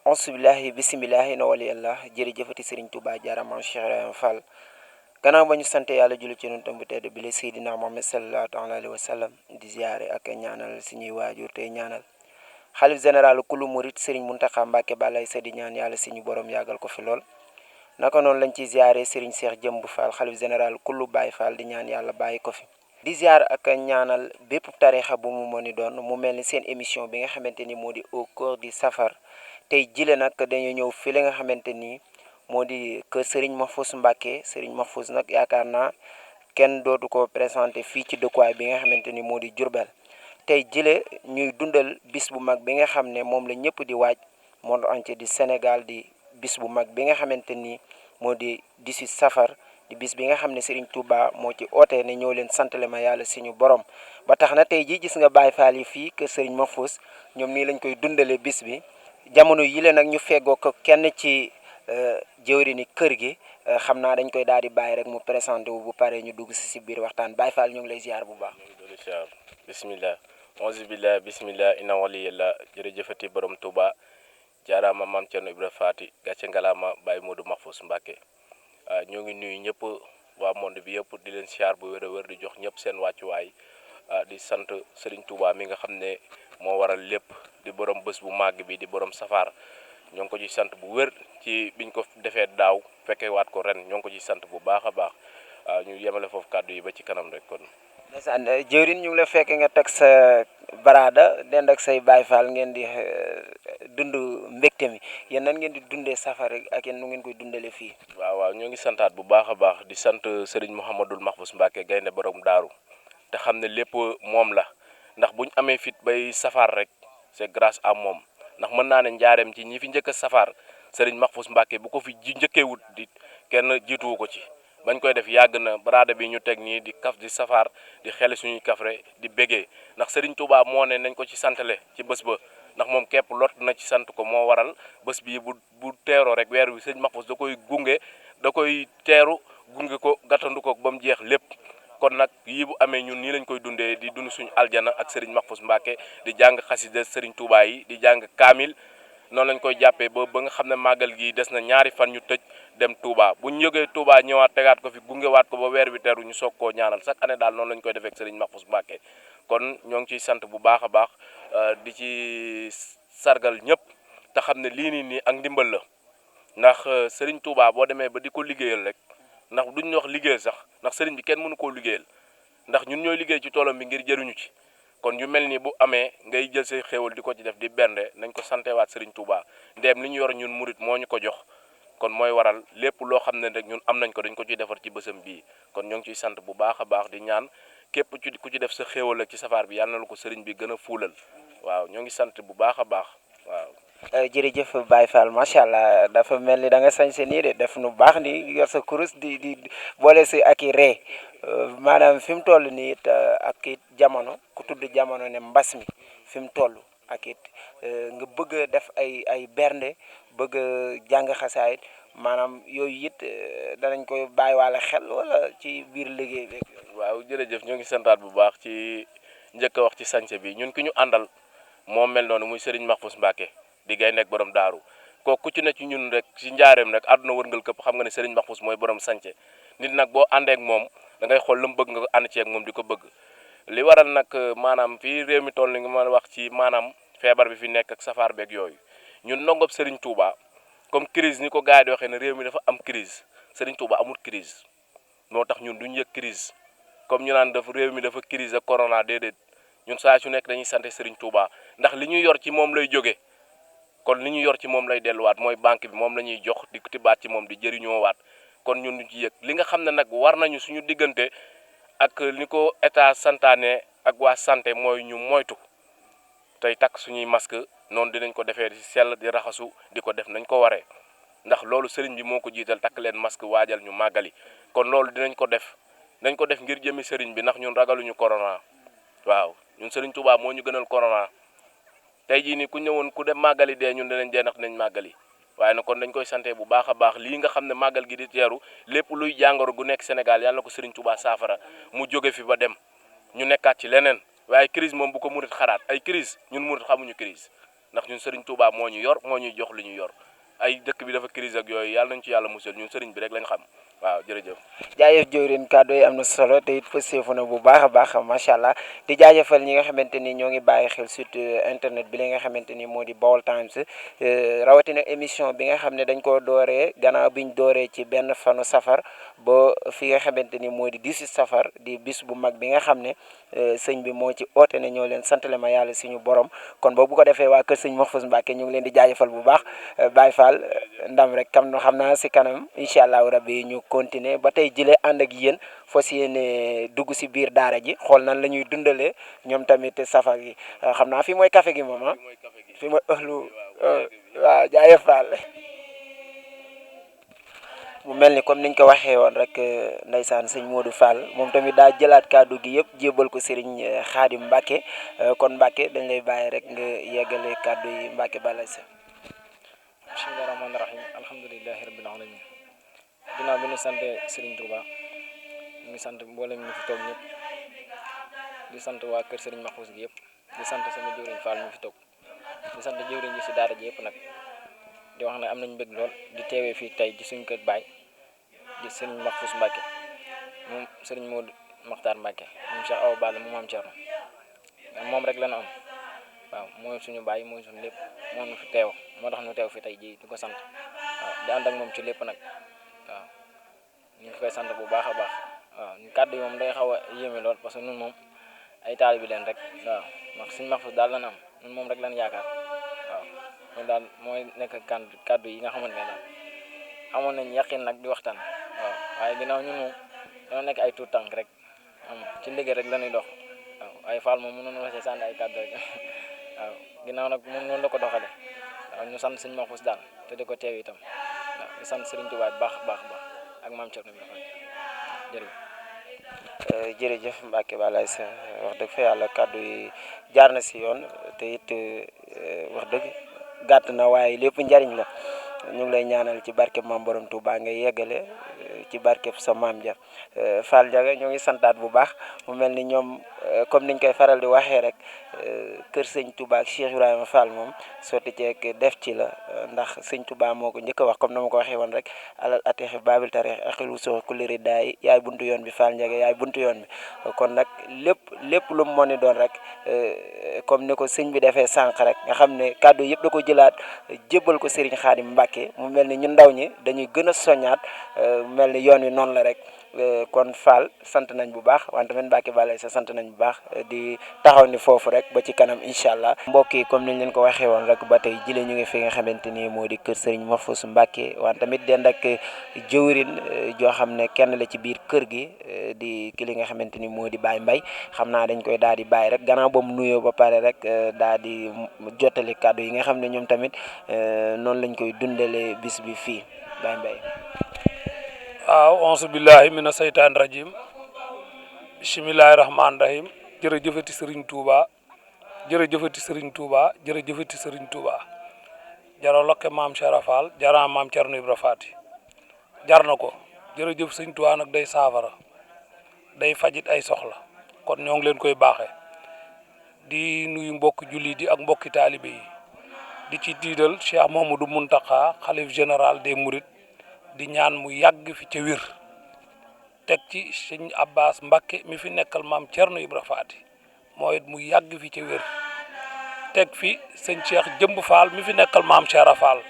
Auzubillahi bisimilahi na wali yàlla jërëjëfati Serigne Touba jaarama Cheikh Ibrahima Fall gannaaw ba ñu sant yàlla julli ci yonentam bu tedd bi la Seydina Muhammad sallallahu alayhi wa sallam di ziare ak ñaanal suñuy waajur tey ñaanal xalif général kulu murit Serigne Mountakha Mbacké balay sa di ñaan yàlla suñu borom yàggal ko fi lool naka noonu lañ ciy ziare Serigne Cheikh Jëmb Fall xalif général kulu Baye Fall di ñaan yàlla bàyyi ko fi di ziar ak ñaanal bépp tarixa bu mu mën ni doon mu mel ni seen émission bi nga xamante ni moo di au cœur du safar tey jile nag dañu ñëw fii la nga xamante ni moo di kër Serigne Mahfous Mbacké Serigne Mahfous nag yaakaar naa kenn dootu ko présenté fii ci dëkkuwaay bi nga xamante ni moo di Diourbel tey jile ñuy dundal bis bu mag bi nga xam ne moom la ñëpp di waaj monde entier di Sénégal di bis bu mag bi nga xamante ni moo di 18 safar di bis bi nga xam ne Serigne Touba moo ci oote ne ñëw leen santale ma yàlla suñu borom ba tax na tey jii gis nga Baye Fall yi fii kër Serigne Mahfous ñoom nii lañ koy dundalee bis bi jamono yile nag ñu feggoo ko kenn ci jëwriñi kër gi xam naa dañ koy daal di bàyyi rek mu présenté wu bu paree ñu dugg si biir waxtaan Baye Fall ñu ngi lay ziar bu baax. ñu ngi doon ziar bisimilah onze billah bisimilah ina wali yàlla jërëjëfati borom Touba jaaraama maam Thierno Ibra Faati gàcce ngalaama Baye Modou Mahfous Mbacké ñoo ngi nuyu ñëpp waa monde bi yëpp di leen ziar bu wér a wér di jox ñëpp seen wàccuwaay di sant Serigne Touba mi nga xam ne moo waral lépp di borom bés bu màgg bi di borom safar ñoo ngi ko ci sant bu wér ci biñ ko defee daaw fekkee waat ko ren ñoo ngi ko ci sant bu baax a baax ñu yemale foofu kàddu yi ba ci kanam rek kon. ndeysaan jëwriñ ñu ngi la fekk nga teg sa baraada dend ak say Baye Fall ngeen di dund mbégte mi yéen nan ngeen di dundee safar ak yéen nu ngeen koy dundalee fii. waaw ñoo ngi santaat bu baax a baax di sant Serigne Mouhamadul Mahfous Mbacké gaynde borom daaru te xam ne lépp moom la ndax buñ amee fit bay safar rek c'est grâce à moom ndax mën naa ne njaareem ci ñi fi njëkk a safar Serigne Mahfous Mbacké bu ko fi njëkkee wut di kenn jiituwu ko ci bañ koy def yàgg na baraada bi ñu teg nii di kaf di safar di xel suñuy kafre di bégee ndax Serigne Touba moo ne nañ ko ci santale ci bés ba ndax moom képp lot na ci sant ko moo waral bés bii bu teeroo rek weer wi Serigne Mahfous da koy gunge da koy teeru gunge ko gàttandu ko ba mu jeex lépp kon nag yii bu amee ñun nii lañ koy dundee di dund suñu aljana ak Serigne Mahfous Mbacké di jàng xasida Serigne Touba yi di jàng kaamil noonu lañ koy jàppee ba nga xam ne màggal gi des na ñaari fan ñu tëj dem Touba bu ñu jógee Touba ñëwaat tegaat ko fi gungewaat ko ba weer bi teru ñu soog koo ñaanal chaque année daal noonu lañ koy defee ak Serigne Mahfous Mbacké kon ñoo ngi ciy sant bu baax a baax di ci sargal ñëpp te xam ne lii nii ak ndimbal la ndax Serigne Touba boo demee ba di ko liggéeyal rek ndax duñ wax liggéeyal sax ndax Serigne bi kenn mënu koo liggéeyal ndax ñun ñooy liggéey ci toolam bi ngir jëriñu ci kon yu mel ni bu amee ngay jël say xéewal di ko ci def di bernde nañ ko santewaat Serigne Touba ndeem li ñu yor ñun murit moo ñu ko jox kon mooy waral lépp loo xam ne rek ñun am nañ ko dañ ko ciy defar ci bësam bii kon ñoo ngi ciy sant bu baax a baax di ñaan képp ku ci def sa xéewal ak ci safar bi yàlla na la ko Serigne bi gën a fuulal waaw ñoo ngi sant bu baax a baax waaw. jërëjëf Baye Fall macha allah dafa mel ni da nga sañse nii de def nu baax ni yor sa kurus di boole si ak i ree maanaam fi mu toll nii it ak it jamono ku tudd jamono ne mbas mi fi mu toll ak it nga bëgg a def ay bernde bëgg a jàng xasaayit maanaam yooyu it danañ koy bàyyiwaale xel wala ci biir liggéey beeg. waaw jërëjëf ñoo ngi santaat bu baax ci njëkk a wax ci sañse bi ñun ki ñu àndal moo mel noonu muy Serigne Mahfous Mbacké di gaynde ak borom daaru kooku ku ci ne ci ñun rek ci njaareem rek àdduna wërngal këpp xam nga ne Serigne Mahfous mooy borom sànce nit nag boo àndee ak moom da ngay xool la mu bëgg nga ànd ci ak moom di ko bëgg li waral nag maanaam fii réew mi toll ni nga mën a wax ci maanaam feebar bi fi nekk ak safar beeg yooyu ñun ndongob Serigne Touba comme crise ni ko gars yi di waxee ne réew mi dafa am crise Serigne Touba amul crise moo tax ñun duñu yëg crise comme ñu naan dafa réew mi dafa crise ak corona déedéet ñun saa su nekk dañuy sant Serigne Touba ndax li ñu yor ci moom lay jóge kon li ñu yor ci moom lay delluwaat mooy banque bi moom la ñuy jox di tibaat ci moom di jëriñoo waat kon ñun ñu ci yëg li nga xam ne nag war nañu suñu diggante ak ni ko état santaane ak waa santé mooy ñu moytu tey takk suñuy masque noonu dinañ ko defee di sell di raxasu di ko def nañ ko waree ndax loolu sëriñ bi moo ko jiital takk leen masque waajal ñu màggali kon loolu dinañ ko def ngir jëmi sëriñ bi ndax ñun ragaluñu corona waaw ñun Serigne Touba moo ñu gënal corona tey jii nii ku ñëwoon ku dem màggali dee ñun dinañ dee ndax dinañ màggali waaye nag kon dañ koy sante bu baax a baax lii nga xam ne màggal gi di teeru lépp luy jàngoro gu nekk Sénégal yàlla na ko Serigne Touba saafara mu jóge fi ba dem ñu nekkaat ci leneen waaye crise moom bu ko murit xaraat ay crise ñun murit xamuñu crise ndax ñun Serigne Touba moo ñu yor moo ñuy jox li ñu yor ay dëkk bi dafa crise ak yooyu yàlla nañ ci yàlla musal ñun Serigne bi rek lañ xam waaw jërëjëf. jaajëf jëwrin kàddu yi am na solo te it fëseefu na bu baax a baax macha allah di jaajëfal ñi nga xamante ni ñoo ngi bàyyi xel surtout internet bi li nga xamante ni moo di Baol Times rawatina émission bi nga xam ne dañ koo dooree gannaaw biñ dooree ci benn fanu safar ba fi nga xamante ni moo di 18 safar di bis bu mag bi nga xam ne sëñ bi moo ci oote ne ñoo leen santale ma yàlla suñu borom kon boobu bu ko defee waa kër sëñ Mahfous Mbacké ñu ngi leen di jaajëfal bu baax Baye Fall ndam rek kam no xam naa si kanam incha allahu rabbi ñu continuer ba tey jile ànd ak yéen fas yéene dugg si biir daara ji xool nan la ñuy dundalee ñoom tamit safar gi xam naa fii mooy café gi moom ah fii mooy ëxlu waaw jaayëf Fall mu mel ni comme niñ ko waxee woon rek ndeysaan sëñ Modou Fall moom tamit daa jëlaat kàddu gi yëpp jébbal ko Serigne Khadim Mbacké kon Mbacké dañ lay bàyyi rek nga yeggale kàddu yi Mbacké balay sa bismillahi rahmaani rahim alhamdulilahi rabbil alamin ginnaaw bi ñu sant Serigne Touba ñu ngi sant mboolem ñu fi toog ñëpp di sant waa kër Serigne Mahfous gi yëpp di sant sama jëwriñ Fall mi fi toog di sant jëwriñ ji si daara ji yëpp nag di wax ne am nañ bëgg lool di teewee fii tey ci suñu kër baay di Serigne Mahfous Mbacké moom Serigne Modou Makhtar Mbacké moom Cheikh Awa Balla mu maam Thierno moom rek la ñu am waaw mooy suñu baay mooy suñu lépp moo ñu fi teew moo tax ñu teew fi tey jii di ko sant waaw di ànd ak moom ci lépp nag waaw ñu ngi koy sant bu baax a baax waaw kàddu yi moom day xaw a yéeme lool parce que ñun moom ay taalibe leen rek waaw ndax suñu Mahfous daal lan am ñun moom rek lan yaakaar waaw mooy daal mooy nekk kàddu yi nga xamante ne daal amoon nañ yaqin nag di waxtaan waaw waaye ginnaaw ñun moom dañoo nekk ay tuut tànk rek ci liggéey rek la ñuy dox waaw ay Fall moom mënoon na see sànni ay kàddu rek waaw ginnaaw nag moom noonu la ko doxale waaw ñu sant suñu Mahfous daal te di ko teew itam waaw di sant Serigne Touba baax baax baax ak maam Thierno bi jërëjëf. jërëjëf Mbacké balay sa wax dëgg fa yàlla kàddu yi jaar na si yoon te it wax dëgg gàtt na waaye lépp njariñ la ñu ngi lay ñaanal ci barkeb maam borom Touba ngay yeggale ci barkeb sa maam ja Fall Ndiaga ñoo ngi santaat bu baax mu mel ni ñoom comme niñ koy faral di waxee rek kër sëñ Touba ak Cheikh Ibrahima Fall moom sotti ceeg def ci la ndax sëñ Touba moo ko njëkk a wax comme na ma ko waxee woon rek alal ateexe babil tarix axilu soo kulëri daay yaay buntu yoon bi Fall Ndiaga yaay buntu yoon bi kon nag lépp lu mu mën doon rek comme ni ko sëñ bi defee sànq rek nga xam ne kàddu yëpp da ko jëlaat jébbal ko Serigne Khadim Mbacké mu mel ni ñun ndaw ñi dañuy gën a soññaat mel ni yoon wi noonu la rek kon Fall sant nañ bu baax wante man Mbacké balay sa sant nañ bu baax di taxaw ni foofu rek ba ci kanam incha allah mbokk yi comme niñ leen ko waxee woon rek ba tey jile ñu ngi fi nga xamante ni moo di kër Serigne Mahfous Mbacké wante tamit dend ak jëwrin joo xam ne kenn la ci biir kër gi di ki li nga xamante ni moo di Baye Mbaye xam naa dañ koy daal di bàyyi rek gannaaw ba mu nuyoo ba pare rek daal di jottali kàddu yi nga xam ne ñoom tamit noonu lañ koy dundale bis bi fii Baye Mbaye. waaw auzu billahi mina seytaani rajim bisimilahi rahmaani rahim jërëjëfati Serigne Touba jërëjëfati Serigne Touba jërëjëfati Serigne Touba jara lokke maam Cheikh Fall jara maam Thierno Ibra Faty jar na ko jërëjëf Serigne Touba nag day saafara day fajit ay soxla kon ñoo ngi leen koy baaxee di nuyu mbokki julli di ak mbokki taalibe yi di ci diidal Cheikh Mamadou Mountakha xalif général des Mourides di ñaan mu yàgg fi ca wér teg ci sëñ Abbas Mbacké mi fi nekkal maam Thierno Ibra Faty mooy it mu yàgg fi ca wér teg fi sëñ Cheikh Jëmb Fall mi fi nekkal maam Cheikh Fall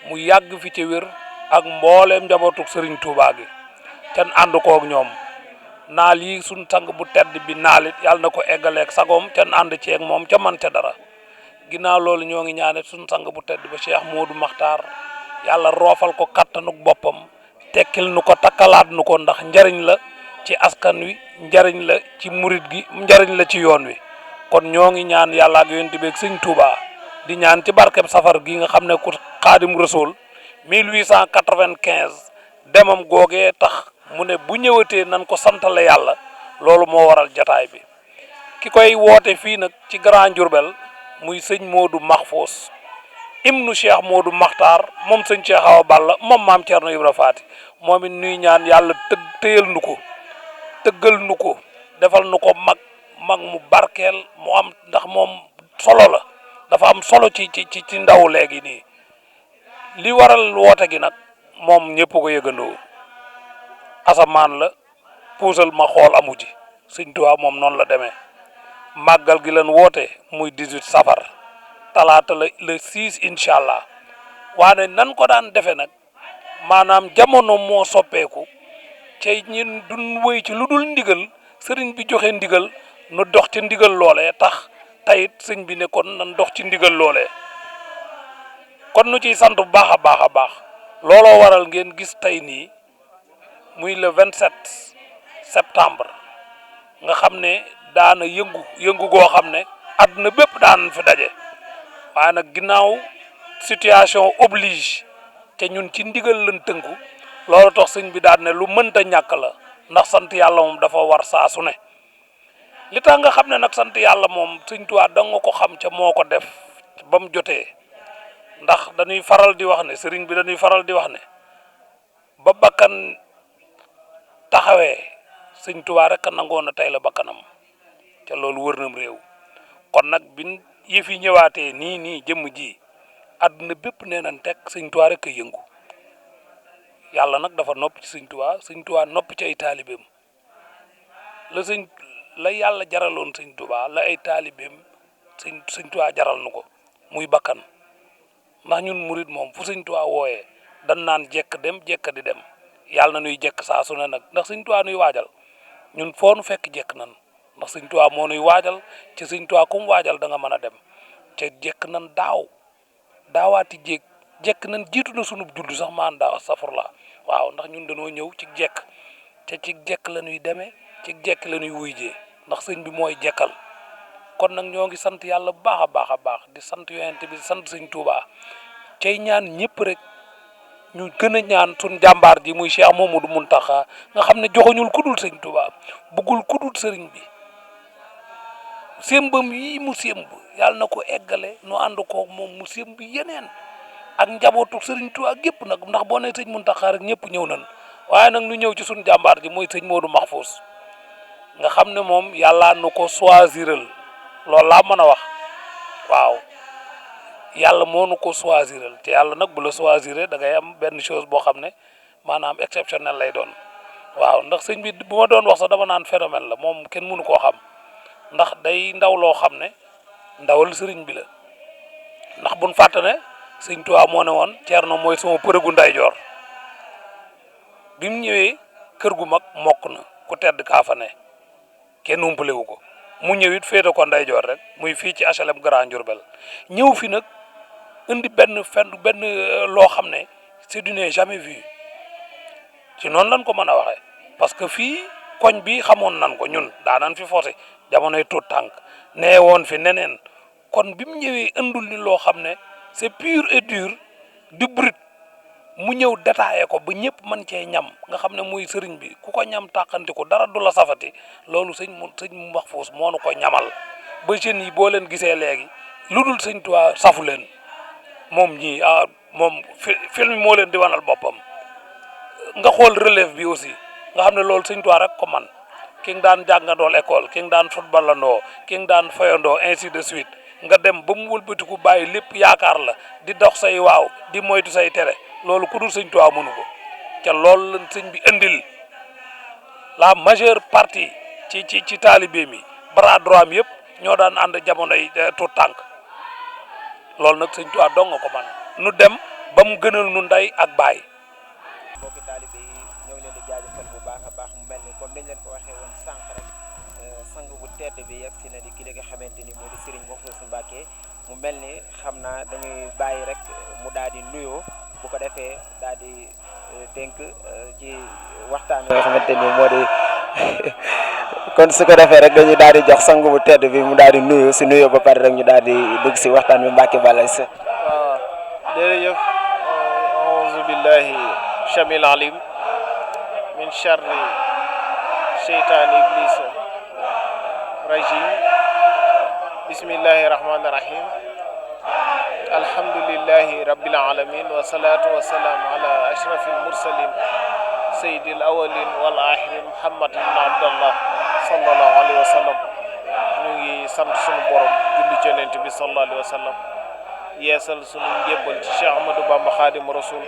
mu yàgg fi ca wér ak mbooleem njabootuk Serigne Touba gi ten ànd koog ñoom naal yi suñ sang bu tedd bi naalit yàlla na ko eggaleeg sagoom ten ànd ceeg moom ca man ca dara ginnaaw loolu ñoo ngi ñaane suñ sang bu tedd ba Cheikh Modou Makhtar yàlla roofal ko kattanuk boppam tekkil nu ko takkalaat nu ko ndax njariñ la ci askan wi njariñ la ci murit gi njariñ la ci yoon wi kon ñoo ngi ñaan yàlla ak yonent bi ak sëñ Touba di ñaan ci barkeb safar gi nga xam ne ku Xaadim Rasul 1895 demam googee tax mu ne bu ñëwatee nan ko santale yàlla loolu moo waral jataay bi ki koy woote fii nag ci Grand Diourbel muy sëñ Modou Mahfous ibnu Cheikh Modou Makhtar moom sëñ Cheikh Awa Balla moom maam Thierno Ibra Faty moom it nuy ñaan yàlla tëyal nu ko tëggal nu ko defal nu ko mag mu barkeel mu am ndax moom solo la dafa am solo ci ndaw léegi nii li waral woote gi nag moom ñëpp ko yëgandoo asamaan la puusal ma xool amu ci sëñ Tuubaa moom noonu la demee màggal gi leen woote muy 18 safar talaata la le 6 incha allah waane nan ko daan defee nag maanaam jamono moo soppeeku cay ñun duñ wéy ci lu dul ndigal sëriñ bi joxe ndigal nu dox ci ndigal loolee tax tayit sëñ bi ne kon nan dox ci ndigal loolee kon nu ciy sant bu baax a baax a baax looloo waral ngeen gis tey nii muy le 27 septembre nga xam ne daana yëngu goo xam ne àdduna bépp daan fi daje waaye nag ginnaaw situation oblige te ñun ci ndigal lañ tënku loolu tax sëñ bi daan ne lu mënta ñàkk la ndax sant yàlla moom dafa war saa su ne li tax nga xam ne nag sant yàlla moom sëñ Tuubaa da nga ko xam ca moo ko def ba mu jotee ndax dañuy faral di wax ne sëriñ bi dañuy faral di wax ne ba bakkan taxawee sëñ Tuubaa rek a nangoon na tey la bakkanam ca loolu wër nam réew kon nag bin yëf yi ñëwaatee nii jëmm ji àdduna bépp nee nañ teg sëñ Tuubaa rek a yëngu yàlla nag dafa nopp ci sëñ Tuubaa nopp ci ay taalibeem la yàlla jaraloon sëñ Tuubaa la ay taalibeem sëñ Tuubaa jaral nu ko muy bakkan ndax ñun murit moom fu sëñ Tuubaa wooyee dan naan jekk dem jekk di dem yàlla na nuy jekk saa su ne nag ndax sëñ Tuubaa nuy waajal ñun foo nu fekk jekk nan ndax sëñ Tuubaa moo nuy waajal ci sëñ Tuubaa ku mu waajal da nga mën a dem te jekk nan daawaati jekk nan jiitu na sunub judd sax maan daaw astafurlah waaw ndax ñun dañoo ñëw ci jekk te ci jekk la ñuy demee ci jekk la ñuy wuyjee ndax sëñ bi mooy jekkal kon nag ñoo ngi sant yàlla bu baax a baax a baax di sant yonent bi di sant sëñ Tuubaa cay ñaan ñëpp rek ñu gën a ñaan suñ jàmbaar ji muy Cheikh Mamadou Muntaxa nga xam ne joxuñul ku dul sëñ Tuubaa bëggul ku dul sëriñ bi sémbam yi mu sémb yàlla na ko eggale nu ànd ko moom mu sémb yeneen ak njabootu sëriñ Tuubaa gépp nag ndax boo nee sëñ Muntaxa rek ñëpp ñëw nañ waaye nag ñu ñëw ci suñ jàmbaar ji muy sëñ Modou Mahfous nga xam ne moom yàlla nu ko choisiral loolu laa mën a wax waaw yàlla moo nu ko choisiral te yàlla nag bu la choisir da ngay am benn chose boo xam ne maanaam exceptionnel lay doon waaw ndax sëñ bi bu ma doon wax sax dama naan phénomène la moom kenn mënu koo xam ndax day ndaw loo xam ne ndawal sëriñ bi la ndax buñ fàtte ne sëñ Tuubaa moo ne woon Ceerno mooy sama përëgu ndeyjoor bi mu ñëwee kër gu mag mokk na ku tedd kaa fa ne kenn umpale wu ko mu ñëw it féete ko ndeyjoor rek muy fii ci HLM Grand Diourbel ñëw fi nag indi benn loo xam ne c'est du jamais vu ci noonu lañ ko mën a waxee parce que fii koñ bi xamoon nan ko ñun daanan fi foote jamonoy tuut tànk nee woon fi neneen kon bi mu ñëwee indul ni loo xam ne c'est pur et dur du brut mu ñëw détaillé ko ba ñëpp mën cee ñam nga xam ne muy sëriñ bi ku ko ñam tàqantiku dara du la safati loolu sëñ Mahfous moo nu ko ñamal ba jeunes yi boo leen gisee léegi lu dul sëñ Tuubaa safu leen moom ñii moom film moo leen di wanal boppam nga xool relève bi aussi nga xam ne loolu sëñ Tuubaa rek ko man ki nga daan jàngandool école ki nga daan footballandoo ki nga daan fayandoo ainsi de suite nga dem ba mu wëlbatiku bàyyi lépp yaakaar la di dox say waaw di moytu say tere loolu ku dul sëñ Tuubaa mënu ko ca loolu lañ sëñ bi indil la majeure partie ci taalibe mi bras droit mi yëpp ñoo daan ànd jamono yi tout tànk loolu nag sëñ Tuubaa dong nga ko man nu dem ba mu gënal nu ndey ak baay. mbokki taalibe yi ñoo ngi leen di jaajëfal bu baax a baax mu mel ni comme niñ leen ko waxee woon sànq rek sang bu tedd bi yegg si na di ki nga xamante ni moo di Serigne Mahfous Mbacké mu mel ni xam naa dañuy bàyyi rek mu daal di nuyoo bu ko defee daal di dénk ci waxtaan bi nga xamante ni moo di kon su ko defee rek dañuy daal di jox sang bu tedd bi mu daal di nuyu si nuyoo ba pare rek ñu daal di dugg si waxtaan bi Mbacké Balaye Sy. waaw jërëjëf auzu billahi chamil alim min charri seytaani iblis rajim bismillahi rahmani rahim alhamdulillahi rabbil alamin wa salatu wa salam ala ashrafil mursalin sayyidil awwalin wal akhirin muhammad ibn abdallah sallallahu alayhi wa sallam ñu ngi sant sunu borom julli ci yonent bi sallallahu alayhi wa sallam yeesal sunu njébbal ci Cheikh Ahmadou Bamba Khadim Rasoul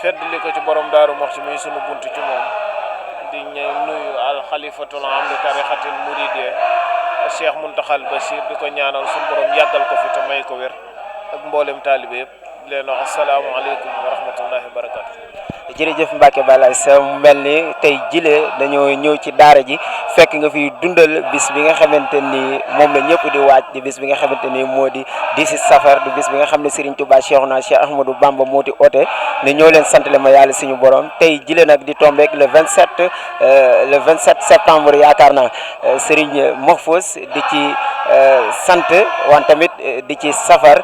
fedd li ko ci borom Daaru Muxti muy sunu bunt ci moom di nuyu al xalifatul am li tarixatil muridiyya Cheikh Muntaxal Bachir di ko ñaanal sunu borom yàggal ko fi te may ko wér ak mboolem taalibe yëpp di leen wax asalaamaaleykum wa rahmatullahi wa barakatu. jërëjëf Mbacke Balla Aïssa mu mel ni tey jile dañoo ñëw ci daara ji fekk nga fi dundal bis bi nga xamante ni moom la ñëpp di waaj di bis bi nga xamante ni moo di 18 safar di bis bi nga xam ne Serigne Touba Cheikhouna Cheikh Ahmadou Bamba moo di oote ne ñoo leen santale ma yàlla suñu borom tey jile nag di tombeek le 27 septembre yaakaar naa Serigne Mahfous di ci sant wan tamit di ci safar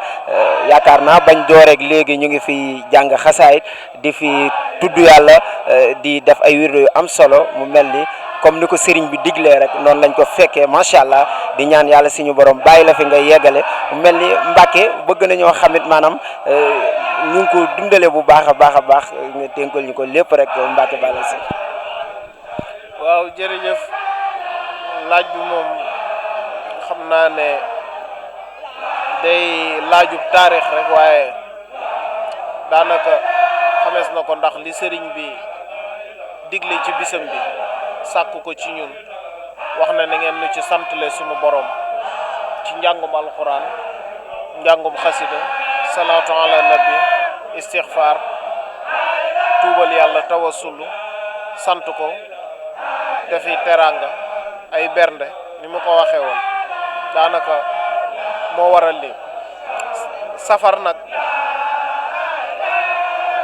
yaakaar naa bañ dooreeg léegi ñu ngi fi jàng xasaayit di fi tudd yàlla di def ay wirdo yu am solo mu mel ni comme ni ko sëriñ bi diglee rek noonu lañ ko fekkee macha allah di ñaan yàlla suñu borom bàyyi la fi nga yeggale mu mel ni Mbàkke bëgg nañoo xamit maanaam ñu ngi ko dundale bu baax a baax nga dénkal ñu ko lépp rek Mbàkke Balla si. waaw jërëjëf laaj bi moom xam naa ne day laajub taarix rek waaye daanaka xamees na ko ndax li sëriñ bi digle ci bisam bi sàkk ko ci ñun wax na ngeen nu ci santle sunu borom ci njàngum alxuraan njàngum xasida salaatu ala nabi istixfaar tuubal yàlla tawasulu sant ko defi teranga ay bernde ni mu ko waxee woon daanaka moo waral li safar nag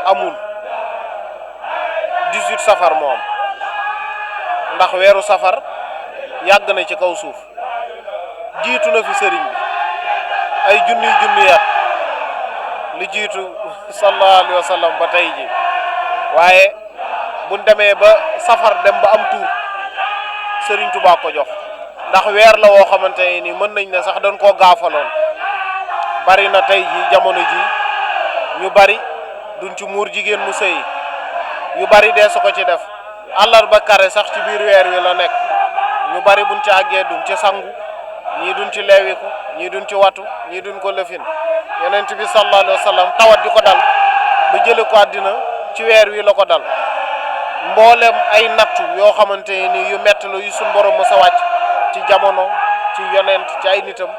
amul 18 safar moo am ndax weeru safar yàgg na ci kaw suuf jiitu na fi sëriñ bi ay junniy at lu jiitu sallallahu alayhi wa sallam ba tey ji waaye buñ demee ba safar dem ba am tuur sëriñ Tuubaa ko jox ndax weer la woo xamante ni mën nañ ne sax dañ koo gaafaloon bari na tey ji jamono ji ñu bari duñ ci muur jigéen mu sëy yu bari dee su ko ci def àllarba kare sax ci biir weer wi la nekk ñu bari buñ ci àggee duñ ci sangu ñii duñ ci leewiku ñii duñ ci watu ñii duñ ko lëfin yonent bi sallallahu alayhi wa sallam tawat di ko dal ba jële ko àddina ci weer wi la ko dal mboolem ay nattu yoo xamante ni yu metti la yu suñ borom mës a wàcc ci jamono ci yonent ci ay nitam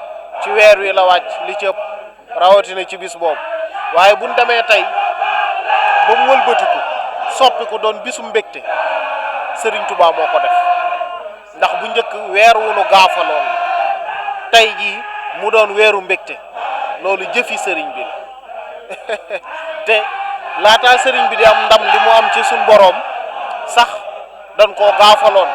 ci weer wi la wàcc li ci ëpp rawatina ci bis boobu waaye buñ demee tey ba mu wëlbatiku soppi ko doon bisu mbégte Serigne Touba moo ko def ndax bu njëkk weer wu nu gaafaloon tey jii mu doon weeru mbégte loolu jëfi Serigne bi la te laataa Serigne bi di am ndam li mu am ci suñ boroom sax dañ koo gaafaloon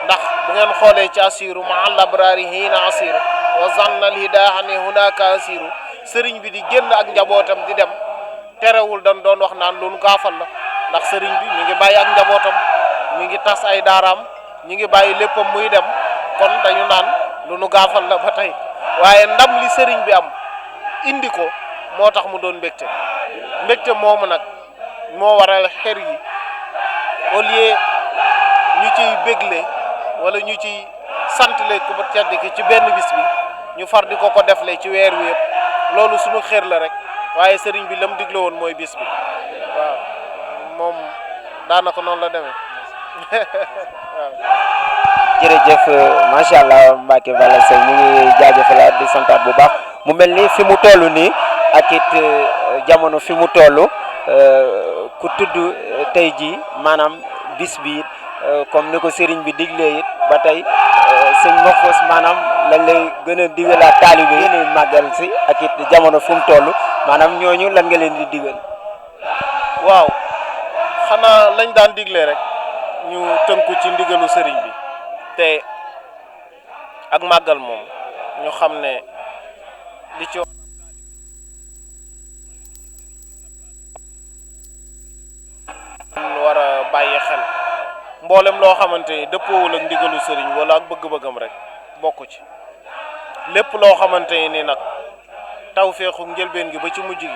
ndax bu ngeen xoolee ci asiru ma al abrari hiina asiru wa zanna al hidaani hunaka asiru Serigne bi di génn ak njabootam di dem terewul dañ doon wax naan loolu gaafal la ndax Serigne bi mi ngi bàyyi ak njabootam mi ngi tas ay daaraam ñi ngi bàyyi léppam muy dem kon dañu naan lu nu gaafal la ba tey waaye ndam li Serigne bi am indi ko moo tax mu doon mbégte moomu nag moo waral xer yi au lieu ñu ciy bégle wala ñu ciy santle ku ba tedd ki ci benn bis bi ñu far di ko defle ci weer wi yëpp loolu suñu xër la rek waaye Serigne bi lam digle woon mooy bis bi waaw moom daanaka noonu la demee waaw. jërëjëf macha allah Mbacke Balla Seye ñu ngi jaajëfalaat di santaat bu baax mu mel ni fi mu toll nii ak it jamono fi mu toll ku tudd tey jii maanaam bis bi it comme ni ko Serigne bi diglee it ba tey sëñ Mahfous maanaam lañ lay gën a digalaat taalibe yi ni màggal si ak it jamono fu mu toll maanaam ñooñu lan nga leen di digal. waaw xanaa lañ daan diglee rek ñu tënku ci ndigalu Serigne bi te ak màggal moom ñu xam ne li ci war a bàyyi xel mboolem loo xamante ni dëppoowul ak ndigalu sëriñ wala ak bëgg-bëggam rek bokk ci lépp loo xamante ni nag tawfeexu njëlbeen gi ba ci mujj gi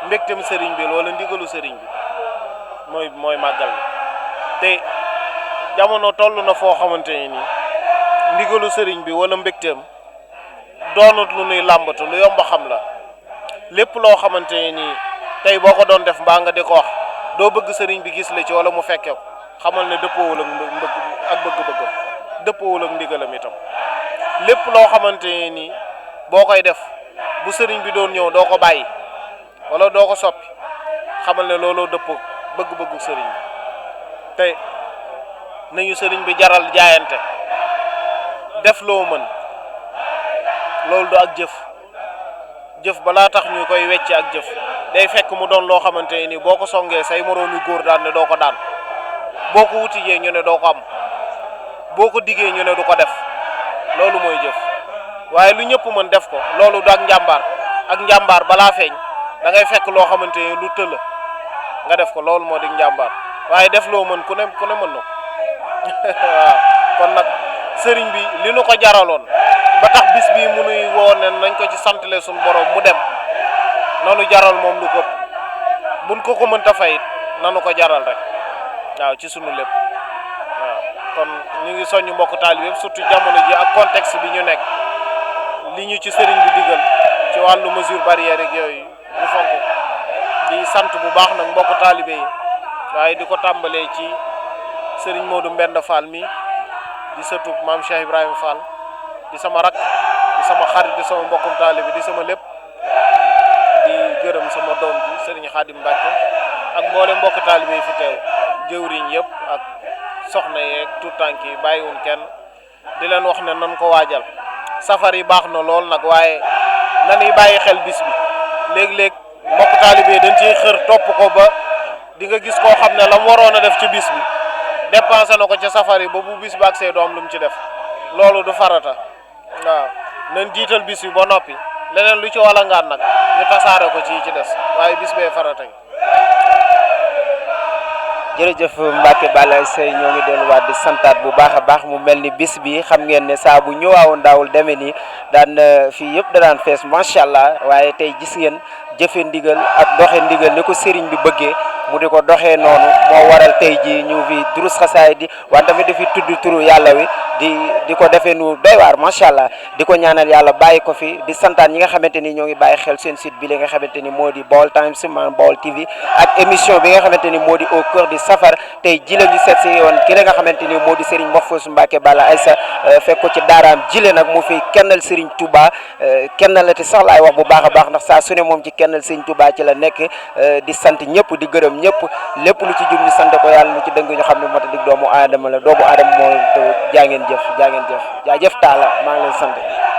mbégtem sëriñ bi wala ndigalu sëriñ bi mooy màggal bi te jamono toll na foo xamante ni ndigalu sëriñ bi wala mbégteem doonut lu nuy làmbatu lu yomb xam la lépp loo xamante ni tey boo ko doon def mbaa nga di ko wax doo bëgg sëriñ bi gis la ci wala mu fekke ko xamal ne dëppoowul ak bëgg-bëggam dëppoowul ak ndigalam itam lépp loo xamante ni boo koy def bu sëriñ bi doon ñëw doo ko bàyyi wala doo ko soppi xamal ne looloo dëppoo bëgg-bëggu sëriñ bi te nañu sëriñ bi jaral jaayante def loo mën loolu du ak jëf balaa tax ñu koy wecc ak jëf day fekk mu doon loo xamante ni boo ko songee say moroomi góor daan ne doo ko daan boo ko wutijee ñu ne doo ko am boo ko diggee ñu ne du ko def loolu mooy jëf waaye lu ñëpp mën def ko loolu du ak njàmbaar balaa feeñ da ngay fekk loo xamante ni lu tëla nga def ko loolu moo di njàmbaar waaye def loo mën ku ne mën na ko waaw kon nag sëriñ bi li nu ko jaraloon ba tax bis bii mu nuy woo ne nañ ko ci santale suñu borom mu dem nanu jaral moom lu ko buñ ko mënta fayit nanu ko jaral rek waaw ci sunu lépp waaw kon ñu ngi soññ mbokk taalibe yëpp surtout jamono ji ak contexte bi ñu nekk li ñu ci sëriñ bi digal ci wàllu mesure barrière ak yooyu ñu fonk di sant bu baax nag mbokk taalibe yi waaye di ko tàmbalee ci sëriñ Modou Mbend Fall mi di sëtu maam Cheikh Ibrahima Fall di sama rak di sama xarit di sama mbokkum taalibe di sama lépp di gërëm sama doom ji sëriñ Xaadim Mbàkke ak mboolem mbokk taalibe yi fi teew jëwriñ yëpp ak soxna yeeg tout tànk yi bàyyiwun kenn di leen wax ne nan ko waajal safar yi baax na lool nag waaye nanuy bàyyi xel bis bi léeg-léeg mbokk taalibe yi dañ ciy xër topp ko ba di nga gis koo xam ne la mu waroon a def ci bis bi dépensé na ko ca safar yi ba bu bis ba ak see doom lu mu ci def loolu du farata waaw nañ jiital bis bi ba noppi leneen lu ci wala ngaan nag ñu tasaare ko ci des waaye bis bee farata yi. jërëjëf Mbacke Balla Seye ñoo ngi delluwaat di santaat bu baax a baax mu mel ni bis bi xam ngeen ne saa bu ñëwaawoon daawul demee nii daan fii yëpp da daan fees macha allah waaye tey gis ngeen jëfe ndigal ak doxe ndigal ni ko sëriñ bi bëggee mu di ko doxee noonu moo waral tey ji ñu fi durus xasaay di wante tamit dafi tudd turu yàlla wi di ko defee nu doy waar macha allah di ko ñaanal yàlla bàyyi ko fi di santaan ñi nga xamante ni ñoo ngi bàyyi xel seen site bi li nga xamante ni moo di Baol Times maanaam Baol TV ak émission bi nga xamante ni moo di au cœur du safar tey ji la ñu seet si woon ki la nga xamante ni moo di Serigne Mahfouss Mbacke Balla Aïssa fekk ko ci daaraam jile nag mu fi kennal Serigne Touba kennal la te sax laay wax bu baax a baax ndax saa su ne moom ci kennal Serigne Touba ci la nekk di sant ñëpp di gërëm ñëpp lépp lu ci jub ñu sant ko yàlla lu ci dëng ñu xam ne mata dig doomu aadama la doomu aadama moo jaa ngeen jëf jaajëf taala maa ngi leen sant